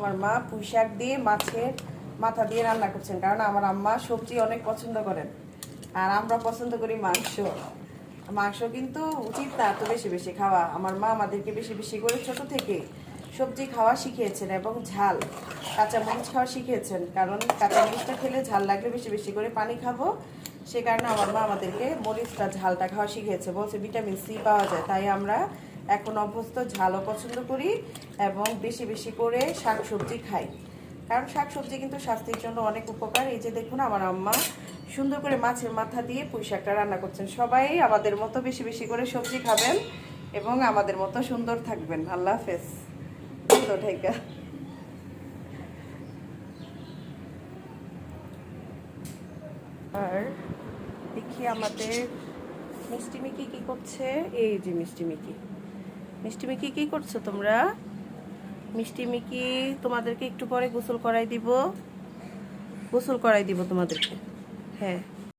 আমার মা পুঁই শাক দিয়ে মাছের মাথা দিয়ে রান্না করছেন, কারণ আমার আম্মা সবজি অনেক পছন্দ করেন আর আমরা পছন্দ করি মাংস। মাংস কিন্তু উচিত না এত বেশি বেশি খাওয়া। আমার মা আমাদেরকে বেশি বেশি করে ছোট থেকে সবজি খাওয়া শিখিয়েছেন এবং ঝাল কাঁচামরিচ খাওয়া শিখিয়েছেন, কারণ কাঁচামরিচটা খেলে ঝাল লাগলে বেশি বেশি করে পানি খাবো। সে কারণে আমার মা আমাদেরকে মরিচটা ঝালটা খাওয়া শিখিয়েছে, বলছে ভিটামিন সি পাওয়া যায়। তাই আমরা এখন অভ্যস্ত, ঝালও পছন্দ করি এবং বেশি বেশি করে শাক সবজি খাই, কারণ শাক সবজি কিন্তু স্বাস্থ্যের জন্য অনেক উপকার। এই যে দেখুন আমার আম্মা সুন্দর করে মাছের মাথা দিয়ে পুঁই শাকটা রান্না করছেন। সবাই আমাদের মতো বেশি বেশি করে সবজি খাবেন এবং আমাদের মতো সুন্দর থাকবেন। আল্লাহ হাফেজ। তো ঢেকা আর দেখি আমাদের মিষ্টি মিকি কি করছে। এই যে মিষ্টি মিকি, মিষ্টি মিকি কি করছো তোমরা? মিষ্টি মিকি তোমাদেরকে একটু পরে গোসল করাই দিব, গোসল করাই দিব তোমাদেরকে। হ্যাঁ।